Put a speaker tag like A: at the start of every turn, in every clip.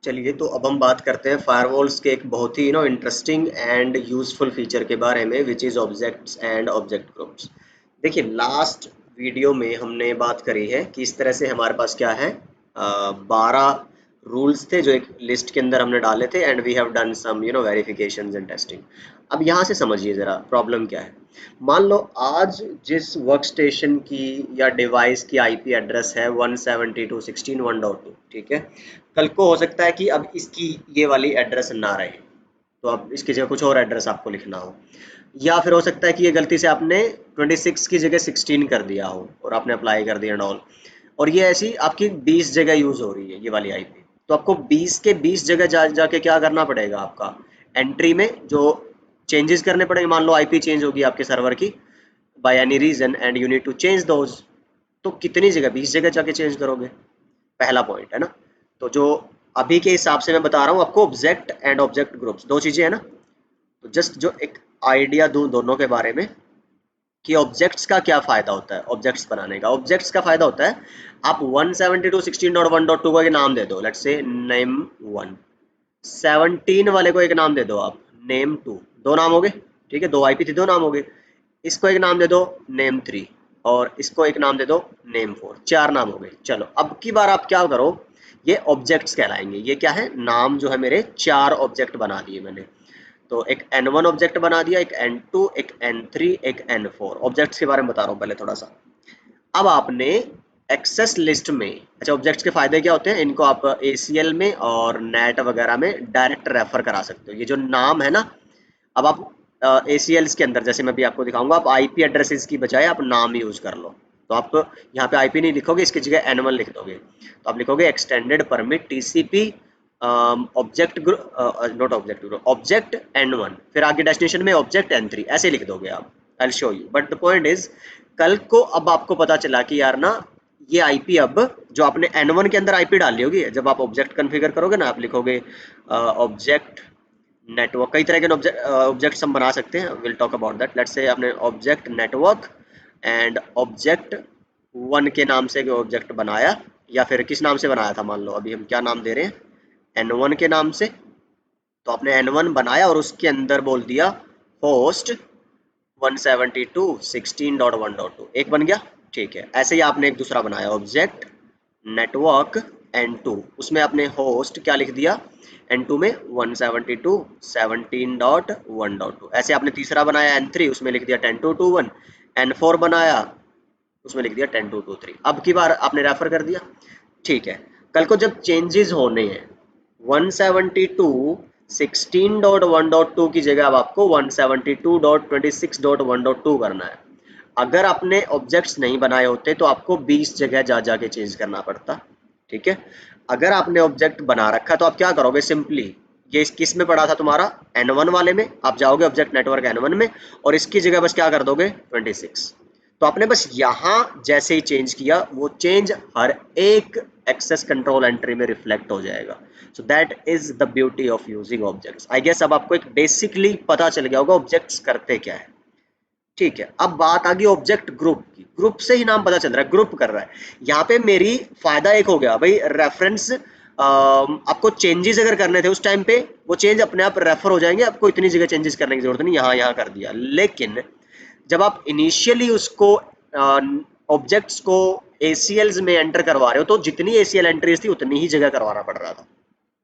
A: चलिए तो अब हम बात करते हैं फायरवॉल्स के एक बहुत ही इंटरेस्टिंग एंड यूजफुल फीचर के बारे में which is objects and object groups. देखिए लास्ट वीडियो में हमने बात करी है कि इस तरह से हमारे पास क्या है 12 रूल्स थे जो एक लिस्ट के अंदर हमने डाले थे and we have done some verifications and testing. अब यहाँ से समझिए ज़रा प्रॉब्लम क्या है। मान लो आज जिस वर्क स्टेशन की या डिवाइस की आईपी एड्रेस है 172.16.1.2, ठीक है। कल को हो सकता है कि अब इसकी ये वाली एड्रेस ना रहे, तो अब इसकी जगह कुछ और एड्रेस आपको लिखना हो, या फिर हो सकता है कि ये गलती से आपने 26 की जगह 16 कर दिया हो और आपने अप्लाई कर दिया एंड ऑल, और ये ऐसी आपकी 20 जगह यूज हो रही है ये वाली आईपी। तो आपको 20 के 20 जगह जाके क्या करना पड़ेगा, आपका एंट्री में जो चेंजेस करने पड़ेंगे। मान लो आईपी चेंज होगी आपके सर्वर की by any reason and you need to change those, तो कितनी जगह, 20 जगह जाके चेंज करोगे, पहला पॉइंट है ना। तो जो अभी के हिसाब से मैं बता रहा हूँ आपको, ऑब्जेक्ट एंड ऑब्जेक्ट ग्रुप्स दो चीजें है ना। तो जस्ट जो एक आइडिया दूं दोनों के बारे में कि ऑब्जेक्ट्स का क्या फायदा होता है। ऑब्जेक्ट्स बनाने का, ऑब्जेक्ट्स का फायदा होता है आप 172.16.1.2 को एक नाम दे दो, लेट्स से नेम 1। 17 वाले को एक नाम दे दो आप, नेम 2। दो नाम हो गए, ठीक है, दो आईपी थी, दो नाम हो गए। इसको एक नाम दे दो, नेम 3, और इसको एक नाम दे दो, नेम 4। चार नाम हो गए। चलो अब की बार आप क्या करो, ये ऑब्जेक्ट्स कहलाएंगे। ये क्या है, नाम जो है मेरे चार ऑब्जेक्ट बना दिए मैंने। तो एक N1 ऑब्जेक्ट बना दिया, एक N2, एक N3, एक N4। ऑब्जेक्ट्स के बारे में बता रहा हूँ पहले थोड़ा सा। अब आपने एक्सेस लिस्ट में, अच्छा ऑब्जेक्ट्स के फायदे क्या होते हैं, इनको आप ACL में और नेट वगैरह में डायरेक्ट रेफर करा सकते हो। ये जो नाम है ना, अब आप ACLs के अंदर, जैसे मैं भी आपको दिखाऊंगा, आप आईपी एड्रेसेस की बजाय आप नाम यूज कर लो। तो आप यहाँ पे आईपी नहीं लिखोगे, इसकी जगह N1 लिख दोगे। तो आप लिखोगे extended permit TCP object not object group, object N1, फिर आगे डेस्टिनेशन में ऑब्जेक्ट N3, ऐसे लिख दोगे आप। I show you, but the point is, कल को अब आपको पता चला कि यार ना, ये आईपी अब जो आपने N1 के अंदर आईपी डाली होगी, जब आप ऑब्जेक्ट कन्फिगर करोगे ना, आप लिखोगे ऑब्जेक्ट नेटवर्क। कई तरह के ऑब्जेक्ट्स हम बना सकते हैं, will talk about that. Let's say आपने ऑब्जेक्ट नेटवर्क एंड ऑब्जेक्ट 1 के नाम से ऑब्जेक्ट बनाया, या फिर किस नाम से बनाया था, मान लो अभी हम क्या नाम दे रहे हैं, N1 के नाम से। तो आपने N1 बनाया और उसके अंदर बोल दिया होस्ट 172.16.1.2, एक बन गया। ठीक है, ऐसे ही आपने एक दूसरा बनाया ऑब्जेक्ट नेटवर्क N2, उसमें आपने होस्ट क्या लिख दिया, N2 में 172.17.1.2। ऐसे आपने तीसरा बनाया N3, उसमें लिख दिया 10.2.21। N4 बनाया, उसमें लिख दिया 10.2.23। अब की बार आपने रेफर कर दिया। ठीक है, कल को जब चेंजेस होने हैं 172.16.1.2 की जगह अब आपको 172.26.1.2 करना है। अगर आपने ऑब्जेक्ट्स नहीं बनाए होते तो आपको 20 जगह जा जाके चेंज करना पड़ता, ठीक है। अगर आपने ऑब्जेक्ट बना रखा तो आप क्या करोगे, सिंपली ये किस में पड़ा था तुम्हारा, N1 वाले में, आप जाओगे ऑब्जेक्ट नेटवर्क N1 में और इसकी जगह बस क्या कर दोगे 26। तो आपने बस यहाँ जैसे ही चेंज किया, वो चेंज हर एक एक्सेस कंट्रोल एंट्री में रिफ्लेक्ट हो जाएगा। So that is the beauty of using objects. I guess अब आपको एक बेसिकली पता चल गया होगा ऑब्जेक्ट्स करते क्या है। ठीक है, अब बात आ गई ऑब्जेक्ट ग्रुप की। ग्रुप से ही नाम पता चल रहा है, ग्रुप कर रहा है। यहाँ पे मेरी फायदा एक हो गया भाई, रेफरेंस आपको चेंजेस अगर करने थे उस टाइम पे, वो चेंज अपने आप रेफर हो जाएंगे, आपको इतनी जगह चेंजेस करने की जरूरत नहीं, यहाँ यहाँ कर दिया। लेकिन जब आप इनिशियली उसको ऑब्जेक्ट्स को ACLs में एंटर करवा रहे हो, तो जितनी ACL एंट्रीज थी उतनी ही जगह करवाना पड़ रहा था,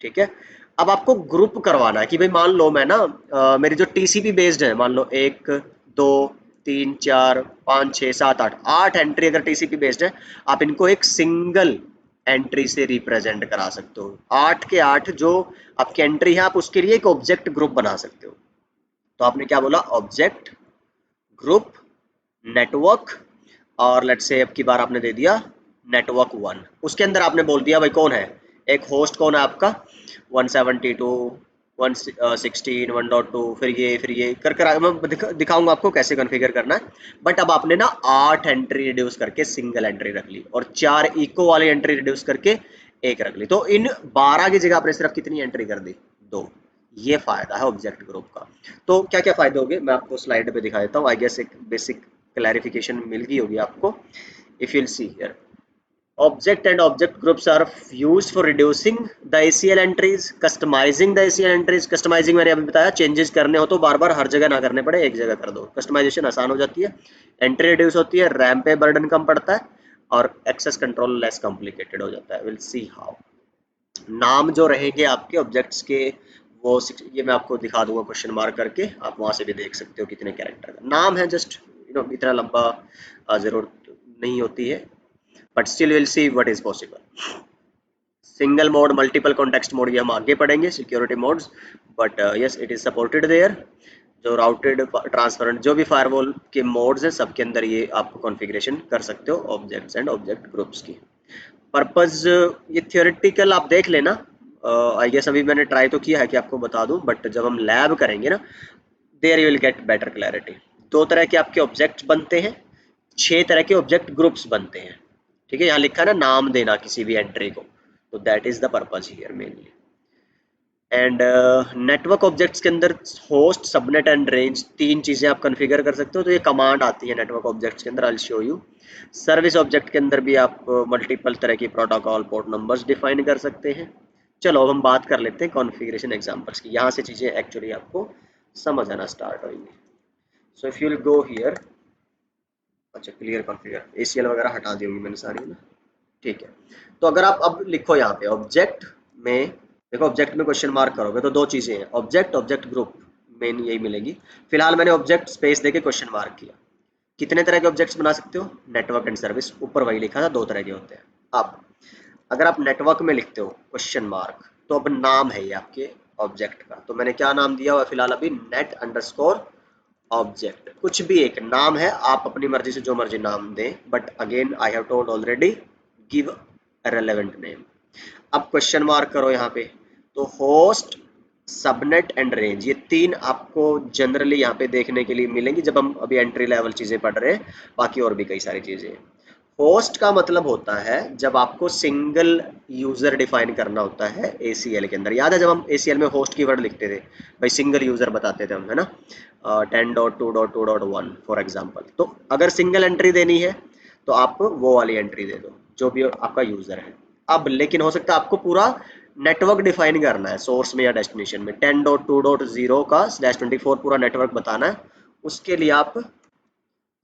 A: ठीक है। अब आपको ग्रुप करवाना है कि भाई मान लो मैं ना मेरी जो TCP बेस्ड है, मान लो 1 2 3 4 5 6 7 8, 8 एंट्री अगर TCP बेस्ड है, आप इनको एक सिंगल एंट्री से रिप्रेजेंट करा सकते हो। 8 के 8 जो आपकी एंट्री है, आप उसके लिए एक ऑब्जेक्ट ग्रुप बना सकते हो। तो आपने क्या बोला, ऑब्जेक्ट ग्रुप नेटवर्क, और लेट्स से अब की बार आपने दे दिया नेटवर्क 1। उसके अंदर आपने बोल दिया भाई कौन है, एक होस्ट कौन है आपका 172 116 1.2, फिर ये कर मैं दिखाऊंगा आपको कैसे कॉन्फ़िगर करना है। बट अब आपने ना 8 एंट्री रिड्यूस करके सिंगल एंट्री रख ली, और 4 इको वाली एंट्री रिड्यूस करके एक रख ली। तो इन 12 की जगह आपने सिर्फ कितनी एंट्री कर दी, 2। ये फायदा है ऑब्जेक्ट ग्रुप का। तो क्या क्या फायदे हो गए, मैं आपको स्लाइड पे दिखा देता हूँ। आई गेस एक बेसिक क्लैरिफिकेशन मिल गई होगी आपको। If you will see here, Object and object groups are used for reducing the ACL entries, customizing the ACL entries. Customizing मैंने अभी बताया, चेंजेस करने हो तो बार बार हर जगह ना करने पड़े, एक जगह कर दो. कस्टमाइजेशन आसान हो जाती है, एंट्री रिड्यूस होती है, रैम पे बर्डन कम पड़ता है और एक्सेस कंट्रोल लेस कॉम्प्लिकेटेड हो जाता है. Will see how. नाम जो रहेंगे आपके ऑब्जेक्ट्स के वो ये मैं आपको दिखा दूंगा क्वेश्चन मार्क करके, आप वहां से भी देख सकते हो कितने कैरेक्टर का नाम है. जस्ट इतना लंबा जरूरत नहीं होती है, but still we'll see what is possible. Single mode, multiple context mode ये हम आगे पढ़ेंगे, security modes, but yes it is supported there. जो राउटेड ट्रांसपेरेंट जो भी फायरवॉल के मोड्स हैं सबके अंदर ये आप कॉन्फ़िगरेशन कर सकते हो ऑब्जेक्ट्स एंड ऑब्जेक्ट ग्रुप्स की. पर्पस ये थियोरेटिकल आप देख लेना. आई गेस अभी मैंने ट्राई तो किया है कि आपको बता दूं, बट जब हम लैब करेंगे ना there you will get better clarity. 2 तरह के आपके ऑब्जेक्ट्स बनते हैं, 6 तरह के ऑब्जेक्ट ग्रुप्स बनते हैं. ठीक है, यहाँ लिखा है ना नाम देना किसी भी एंट्री को, तो that is the purpose here mainly. And network objects के अंदर होस्ट, सबनेट एंड रेंज 3 चीजें आप कॉन्फ़िगर कर सकते हो. तो ये कमांड आती है नेटवर्क ऑब्जेक्ट्स के अंदर, I will show you. Service object के अंदर भी आप मल्टीपल तरह की प्रोटोकॉल पोर्ट नंबर्स डिफाइन कर सकते हैं. चलो अब हम बात कर लेते हैं कॉन्फ़िगरेशन एग्जांपल्स की, यहाँ से चीजें एक्चुअली आपको समझ आना स्टार्ट होंगी. So if you will go here, अच्छा क्लियर कॉन्फ़िगर, एसीएल वगैरह हटा दी होंगी मैंने सारी ना. ठीक है, तो अगर आप अब लिखो यहाँ पे ऑब्जेक्ट में, देखो ऑब्जेक्ट में क्वेश्चन मार्क करोगे तो 2 चीजें हैं, ऑब्जेक्ट ऑब्जेक्ट ग्रुप, मेन यही मिलेगी. फिलहाल मैंने ऑब्जेक्ट स्पेस देके क्वेश्चन मार्क किया. कितने तरह के ऑब्जेक्ट्स बना सकते हो? नेटवर्क एंड सर्विस, ऊपर वही लिखा था 2 तरह के होते हैं. अब अगर आप नेटवर्क में लिखते हो क्वेश्चन मार्क, तो अब नाम है ये आपके ऑब्जेक्ट का, तो मैंने क्या नाम दिया हुआ फिलहाल अभी, नेट अंडरस्कोर ऑब्जेक्ट. कुछ भी एक नाम है, आप अपनी मर्जी से जो मर्जी नाम दें, but again I have told already give a relevant name. अब क्वेश्चन मार्क करो यहाँ पे, तो होस्ट, सबनेट एंड रेंज, ये 3 आपको जनरली यहाँ पे देखने के लिए मिलेंगी जब हम अभी एंट्री लेवल चीजें पढ़ रहे हैं. बाकी और भी कई सारी चीजें हैं. होस्ट का मतलब होता है जब आपको सिंगल यूजर डिफाइन करना होता है ACL के अंदर. याद है जब हम ACL में होस्ट कीवर्ड लिखते थे भाई, सिंगल यूजर बताते थे हम, है ना, 10.2.2.1 फॉर एग्जांपल. तो अगर सिंगल एंट्री देनी है तो आप वो वाली एंट्री दे दो जो भी आपका यूजर है. अब लेकिन हो सकता है आपको पूरा नेटवर्क डिफाइन करना है सोर्स में या डेस्टिनेशन में, 10.2.0 का /24 पूरा नेटवर्क बताना है. उसके लिए आप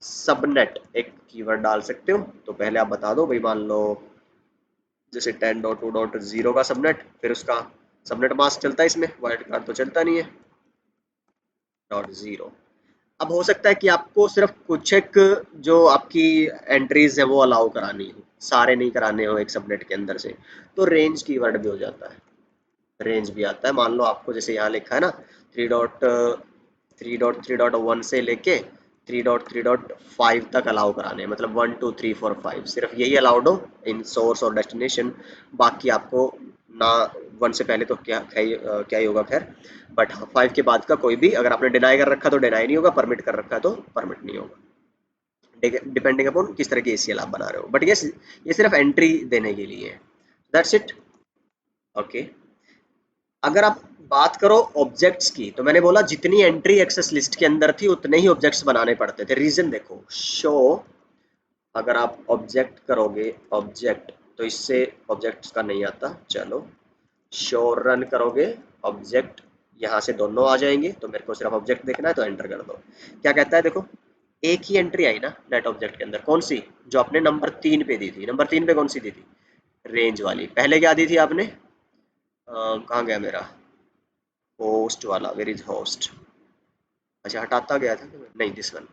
A: सबनेट एक कीवर्ड डाल सकते हो. तो पहले आप बता दो भाई, मान लो जैसे 10.2.0 का सबनेट, फिर उसका सबनेट मास्क चलता है इसमें, वाइल्ड कार्ड तो चलता नहीं है, .0. अब हो सकता है कि आपको सिर्फ कुछ एक जो आपकी एंट्रीज है वो अलाउ करानी हो, सारे नहीं कराने हो एक सबनेट के अंदर से, तो रेंज कीवर्ड भी हो जाता है, रेंज भी आता है. मान लो आपको जैसे यहाँ लिखा है ना 3.3.1 से लेके 3.3.5 तक अलाउ कराने हैं, मतलब 1 2 3 4 5 सिर्फ यही अलाउड हो इन सोर्स और डेस्टिनेशन. बाकी आपको ना 1 से पहले तो क्या ही होगा खैर, बट 5 के बाद का कोई भी अगर आपने डिनाई कर रखा तो डिनाई नहीं होगा, परमिट कर रखा तो परमिट नहीं होगा, डिपेंडिंग अपॉन किस तरह की ACL आप बना रहे हो. बट ये सिर्फ एंट्री देने के लिए है, दैट्स इट. ओके, अगर आप बात करो ऑब्जेक्ट्स की, तो मैंने बोला जितनी एंट्री एक्सेस लिस्ट के अंदर थी उतने ही ऑब्जेक्ट्स बनाने पड़ते थे. रीजन देखो, शो अगर आप ऑब्जेक्ट करोगे ऑब्जेक्ट, तो इससे ऑब्जेक्ट्स का नहीं आता. चलो शो रन करोगे ऑब्जेक्ट, यहाँ से दोनों आ जाएंगे, तो मेरे को सिर्फ ऑब्जेक्ट देखना है तो एंटर कर दो. क्या कहता है देखो, एक ही एंट्री आई ना नेट ऑब्जेक्ट के अंदर, कौन सी, जो आपने नंबर 3 पे दी थी. नंबर 3 पे कौन सी दी थी? रेंज वाली. पहले क्या दी थी आपने, कहाँ गया मेरा होस्ट वाला, वेर इज होस्ट, अच्छा हटाता गया था नहीं, दिस वन.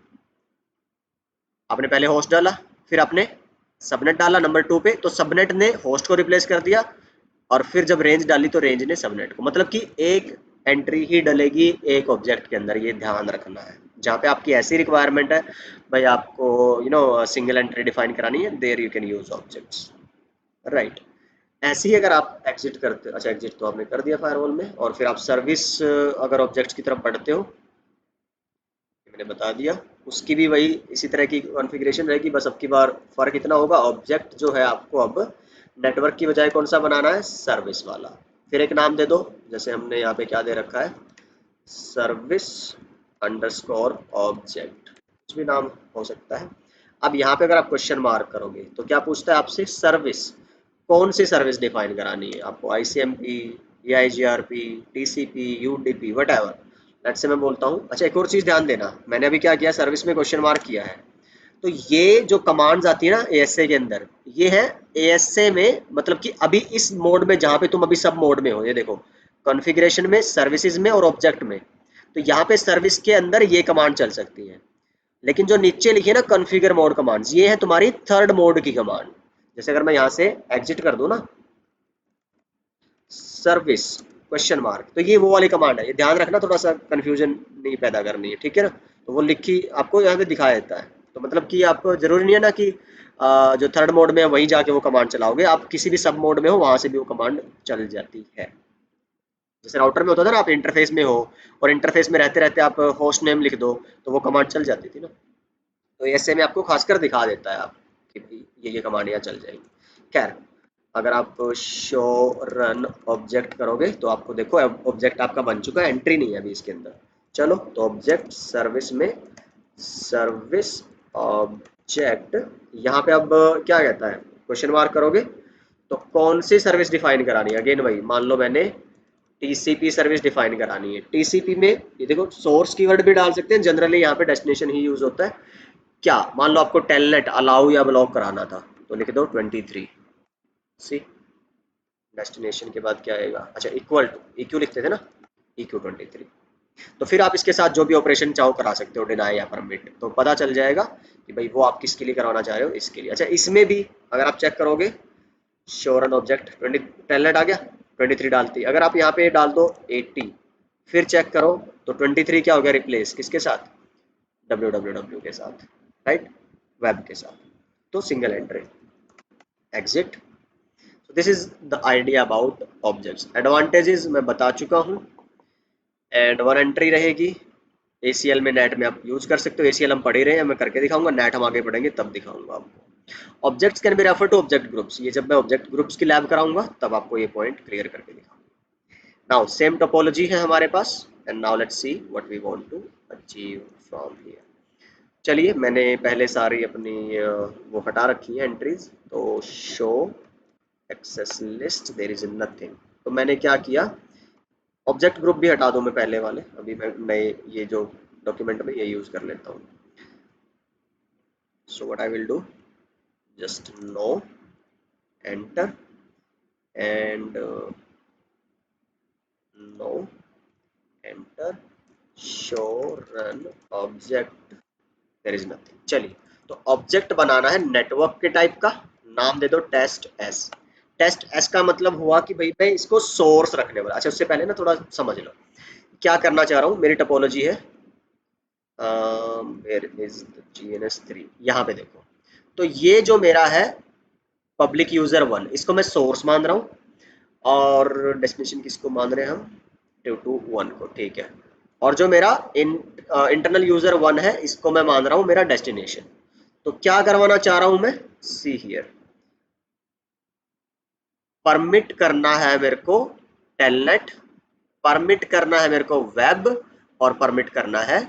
A: आपने पहले होस्ट डाला, फिर आपने सबनेट डाला नंबर 2 पे, तो सबनेट ने होस्ट को रिप्लेस कर दिया, और फिर जब रेंज डाली तो रेंज ने सबनेट को. मतलब कि एक एंट्री ही डलेगी एक ऑब्जेक्ट के अंदर, ये ध्यान रखना है. जहाँ पे आपकी ऐसी रिक्वायरमेंट है भाई आपको सिंगल एंट्री डिफाइन करानी है, there you can use objects, right. ऐसे ही अगर आप एग्जिट करते हो, अच्छा एग्जिट तो आपने कर दिया फायरवॉल में, और फिर आप सर्विस अगर ऑब्जेक्ट्स की तरफ बढ़ते हो, मैंने बता दिया, उसकी भी वही इसी तरह की कॉन्फ़िगरेशन रहेगी. बस अब की बार फ़र्क इतना होगा, ऑब्जेक्ट जो है आपको अब नेटवर्क की बजाय कौन सा बनाना है, सर्विस वाला. फिर एक नाम दे दो, जैसे हमने यहाँ पे क्या दे रखा है, सर्विस अंडरस्कोर ऑब्जेक्ट, कुछ भी नाम हो सकता है. अब यहाँ पे अगर आप क्वेश्चन मार्क करोगे तो क्या पूछता है आपसे, सर्विस, कौन सी सर्विस डिफाइन करानी है आपको, ICMP, EIGRP, TCP, UDP, what let's say मैं बोलता हूँ। अच्छा एक और चीज ध्यान देना, मैंने अभी क्या किया, सर्विस में क्वेश्चन मार्क किया है, तो ये जो कमांड्स आती है ना एएसए के अंदर, ये है एएसए में, मतलब कि अभी इस मोड में जहां पे तुम अभी सब मोड में हो, ये देखो कॉन्फ़िगरेशन में, सर्विसेज में और ऑब्जेक्ट में, तो यहाँ पे सर्विस के अंदर ये कमांड चल सकती है। लेकिन जो नीचे लिखी है ना कॉन्फ़िगर मोड कमांड्स, ये है तुम्हारी थर्ड मोड की कमांड। जैसे अगर मैं यहाँ से एग्जिट कर दूं ना, सर्विस क्वेश्चन मार्क, तो ये वो वाली कमांड है, ये ध्यान रखना, थोड़ा सा कंफ्यूजन नहीं पैदा करनी है, ठीक है ना। तो वो लिखी आपको यहाँ पे दिखाया देता है, तो मतलब कि आपको जरूरी नहीं है ना कि जो थर्ड मोड में है वहीं जाके वो कमांड चलाओगे, आप किसी भी सब मोड में हो वहां से भी वो कमांड चल जाती है। जैसे राउटर में होता था ना, आप इंटरफेस में हो और इंटरफेस में रहते रहते आप होस्ट नेम लिख दो तो वो कमांड चल जाती थी ना, तो ऐसे में आपको खासकर दिखा देता है आप कि भाई ये कमांड यहाँ चल जाएगी। खैर, अगर आप शो रन ऑब्जेक्ट करोगे तो आपको देखो ऑब्जेक्ट आपका बन चुका है, एंट्री नहीं है अभी इसके अंदर। चलो तो ऑब्जेक्ट सर्विस में सर्विस ऑब्जेक्ट, यहाँ पे अब क्या कहता है, क्वेश्चन मार्क करोगे तो कौन सी सर्विस डिफाइन करानी है, अगेन वही, मान लो मैंने टीसीपी सर्विस डिफाइन करानी है। टीसीपी में ये देखो सोर्स कीवर्ड भी डाल सकते हैं, जनरली यहाँ पे डेस्टिनेशन ही यूज होता है। क्या मान लो आपको टेलनेट अलाउ या ब्लॉक कराना था, तो लिख दो 23 सी, डेस्टिनेशन के बाद क्या आएगा, अच्छा इक्वल टू, इक्यू लिखते थे ना, इक्यू 23, तो फिर आप इसके साथ जो भी ऑपरेशन चाहो करा सकते हो, डिनाई या परमिट, तो पता चल जाएगा कि भाई वो आप किसके लिए करवाना चाह रहे हो, इसके लिए। अच्छा इसमें भी अगर आप चेक करोगे, शो रन ऑब्जेक्ट 20 टेलनेट आ गया, 23 डालती, अगर आप यहाँ पे डाल दो 80, फिर चेक करो तो 23 क्या हो गया, रिप्लेस किसके साथ, www के साथ, राइट, वेब के साथ, तो single entry, exit. So this is the idea about objects. Advantages मैं बता चुका हूँ, एंड वन एंट्री रहेगी, ACL में नेट में आप यूज कर सकते हो, ACL हम पढ़ ही रहे हैं, मैं करके दिखाऊंगा, नेट हम आगे पढ़ेंगे तब दिखाऊंगा आपको। Objects can be refer to object groups, ये जब मैं ऑब्जेक्ट ग्रुप्स की लैब कराऊंगा तब आपको ये पॉइंट क्लियर करके दिखाऊंगा। नाउ सेम टोपोलॉजी है हमारे पास, and now let's see what we want to achieve from here. चलिए मैंने पहले सारी अपनी वो हटा रखी है एंट्रीज, तो show access list there is nothing, तो मैंने क्या किया, ऑब्जेक्ट ग्रुप भी हटा दूं मैं पहले वाले, अभी मैं नए ये जो डॉक्यूमेंट में ये यूज कर लेता हूँ। So what I will do, just no, enter, and no, enter, show run object, there is nothing. चलिए तो ऑब्जेक्ट बनाना है नेटवर्क के टाइप का, नाम दे दो टेस्ट एस। टेस्ट एस का मतलब हुआ कि भाई मैं इसको सोर्स रखने वाला। अच्छा उससे पहले ना थोड़ा समझ लो क्या करना चाह रहा हूँ, मेरी टोपोलॉजी है, वेयर इज GNS3, यहाँ पे देखो, तो ये जो मेरा है पब्लिक यूजर 1, इसको मैं सोर्स मान रहा हूँ, और डेस्टिनेशन किसको मान रहे हैं हम, 221 को, ठीक है। और जो मेरा इंटरनल यूजर 1 है इसको मैं मान रहा हूँ मेरा डेस्टिनेशन। तो क्या करवाना चाह रहा हूँ मैं, सी हियर, परमिट करना है मेरे को टेलनेट, परमिट करना है मेरे को वेब, और परमिट करना है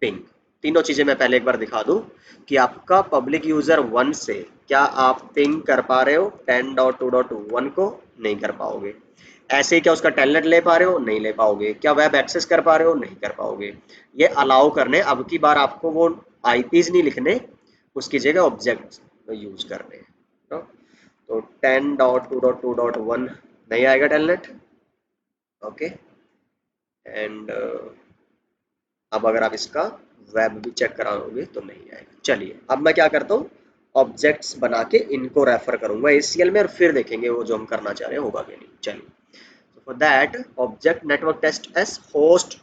A: पिंग। तीनों चीजें मैं पहले एक बार दिखा दूं कि आपका पब्लिक यूजर 1 से क्या आप पिंग कर पा रहे हो 10.2.1 को, नहीं कर पाओगे। ऐसे ही क्या उसका टेलनेट ले पा रहे हो, नहीं ले पाओगे। क्या वेब एक्सेस कर पा रहे हो, नहीं कर पाओगे। ये अलाउ करने, अब की बार आपको वो आईपीज नहीं लिखने, उसकी जगह ऑब्जेक्ट यूज करने हैं। तो 10.2.2.1 नहीं आएगा टेलनेट, ओके। एंड अब अगर आप इसका वेब भी चेक कराओगे तो नहीं आएगा। चलिए अब मैं क्या करता हूँ, ऑब्जेक्ट्स बना के इनको रेफर करूंगा ACL में, और फिर देखेंगे वो जो हम करना चाह रहे हैं होगा कि नहीं। चलिए for that object network test S host,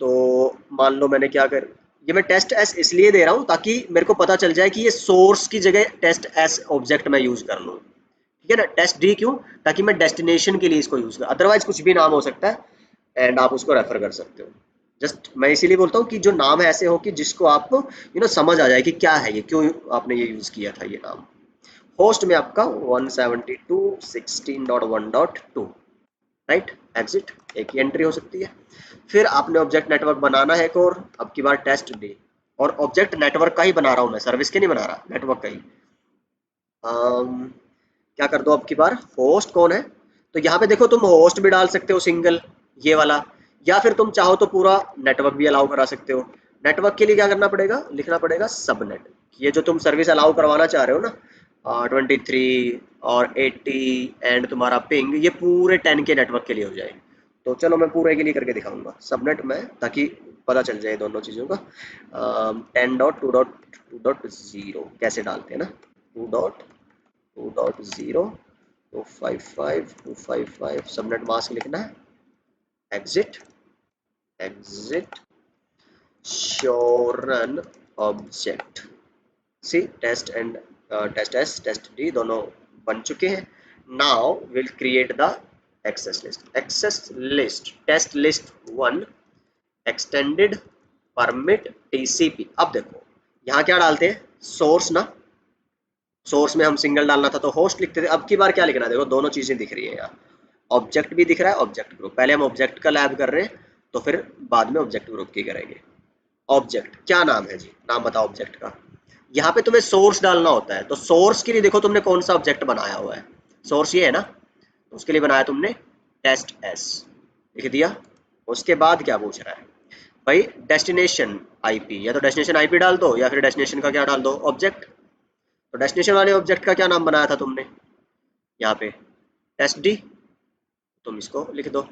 A: तो मान लो मैंने क्या कर, ये मैं टेस्ट एस इसलिए दे रहा हूँ ताकि मेरे को पता चल जाए कि ये सोर्स की जगह टेस्ट एस ऑब्जेक्ट मैं यूज कर लूँ, ठीक है ना। टेस्ट डी क्यों, ताकि मैं डेस्टिनेशन के लिए इसको यूज कर, अदरवाइज कुछ भी नाम हो सकता है एंड आप उसको रेफर कर सकते हो। जस्ट मैं इसीलिए बोलता हूँ कि जो नाम ऐसे हो कि जिसको आप समझ आ जाए कि क्या है ये, क्यों आपने ये यूज किया था ये नाम। होस्ट में आपका 172.16.1.2, राइट, एग्जिट, एक ही एंट्री हो सकती है। फिर आपने ऑब्जेक्ट नेटवर्क बनाना है एक और, अब की बार टेस्ट डे, और ऑब्जेक्ट नेटवर्क का ही बना रहा हूँ मैं, सर्विस के नहीं बना रहा, नेटवर्क का ही। क्या कर दो अब की बार, होस्ट कौन है, तो यहाँ पे देखो तुम होस्ट भी डाल सकते हो सिंगल, ये वाला, या फिर तुम चाहो तो पूरा नेटवर्क भी अलाउ करा सकते हो। नेटवर्क के लिए क्या करना पड़ेगा, लिखना पड़ेगा सबनेट। ये जो तुम सर्विस अलाउ करवाना चाह रहे हो ना, 23 और 80 एंड तुम्हारा पिंग, ये पूरे 10 के नेटवर्क के लिए हो जाए। तो चलो मैं पूरे के लिए करके दिखाऊंगा सबनेट में, ताकि पता चल जाए दोनों चीज़ों का। 10.2.2.0 कैसे डालते हैं ना, 2.2.0 255 सबनेट मास्क लिखना है, exit exit show run object. C test and test S test D दोनों बन चुके हैं। Now will create the access list test list 1 extended permit TCP. अब देखो यहाँ क्या डालते हैं, सोर्स ना, सोर्स में हम सिंगल डालना था तो होस्ट लिखते थे, अब की बार क्या लिखना है, देखो दोनों चीजें दिख रही है यहाँ, ऑब्जेक्ट भी दिख रहा है, ऑब्जेक्ट ग्रुप। पहले हम ऑब्जेक्ट का लैब कर रहे हैं, तो फिर बाद में ऑब्जेक्ट ग्रुप की करेंगे। ऑब्जेक्ट क्या नाम है जी, नाम बताओ ऑब्जेक्ट का। यहाँ पे तुम्हें सोर्स डालना होता है, तो सोर्स के लिए देखो तुमने कौन सा ऑब्जेक्ट बनाया हुआ है, सोर्स ये है ना, तो उसके लिए बनाया तुमने टेस्ट एस, लिख दिया। उसके बाद क्या पूछ रहा है भाई, डेस्टिनेशन आईपी, या तो डेस्टिनेशन आईपी डाल दो या फिर डेस्टिनेशन का क्या डाल दो, ऑब्जेक्ट। तो डेस्टिनेशन वाले ऑब्जेक्ट का क्या नाम बनाया था तुमने, यहाँ पे टेस्ट डी, तुम इसको लिख दो।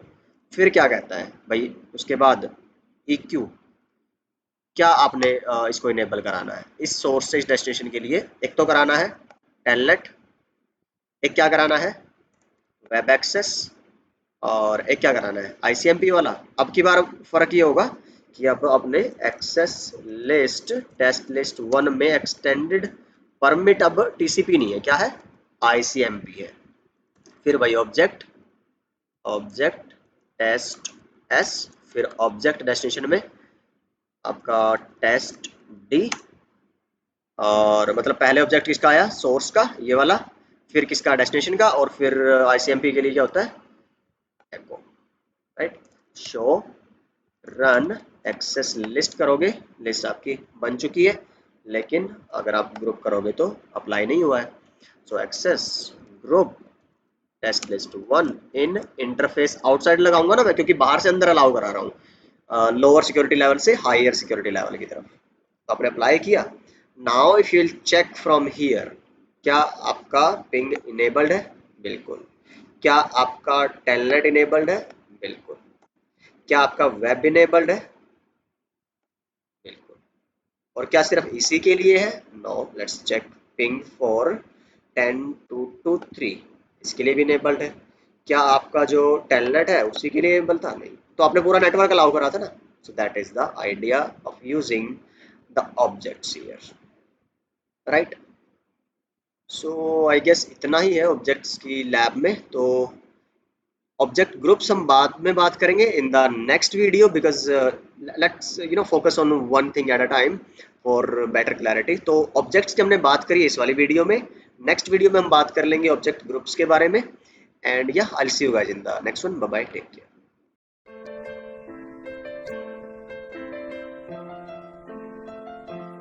A: फिर क्या कहता है भाई, उसके बाद EQ, क्या आपने इसको इनेबल कराना है इस सोर्स से इस डेस्टिनेशन के लिए, एक तो कराना है टेलनेट, एक क्या कराना है वेब एक्सेस, और एक क्या कराना है ICMP वाला। अब की बार फर्क ये होगा कि अब अपने एक्सेस लिस्ट टेस्ट लिस्ट 1 में एक्सटेंडेड परमिट अब TCP नहीं है, क्या है ICMP है। फिर भाई ऑब्जेक्ट ऑब्जेक्ट टेस्ट एस, फिर ऑब्जेक्ट डेस्टिनेशन में आपका टेस्ट डी, और मतलब पहले ऑब्जेक्ट किसका आया, सोर्स का ये वाला, फिर किसका डेस्टिनेशन का, और फिर ICMP के लिए क्या होता है echo, right. Show run access list करोगे, लिस्ट आपकी बन चुकी है, लेकिन अगर आप ग्रुप करोगे तो अप्लाई नहीं हुआ है। सो एक्सेस ग्रुप टेस्ट लिस्ट 1 इन इंटरफेस आउटसाइड लगाऊंगा ना मैं, क्योंकि बाहर से अंदर अलाउ करा रहा हूँ, लोअर सिक्योरिटी लेवल से हायर सिक्योरिटी लेवल की तरफ। तो आपने अप्लाई किया। Now if you check from here, क्या आपका पिंग इनेबल्ड है, बिल्कुल। क्या आपका टेलनेट इनेबल्ड है, बिल्कुल। क्या आपका वेब इनेबल्ड है, बिल्कुल। और क्या सिर्फ इसी के लिए है, no, let's check ping for 10.2.3, इसके लिए भी इनेबल्ड है। क्या आपका जो टेलनेट है उसी के लिए इनेबल था, नहीं, तो आपने पूरा नेटवर्क अलाउ करा था ना। So that is the idea of using the objects here, right. So I guess इतना ही है ऑब्जेक्ट्स की लैब में। तो ऑब्जेक्ट ग्रुप्स हम बाद में बात करेंगे इन the next video, because let's focus on one thing at a time for better clarity. तो ऑब्जेक्ट्स की हमने बात करी इस वाली वीडियो में, नेक्स्ट वीडियो में हम बात कर लेंगे ऑब्जेक्ट ग्रुप्स के बारे में। एंड या I will see you guys in the next one, bye bye, take care.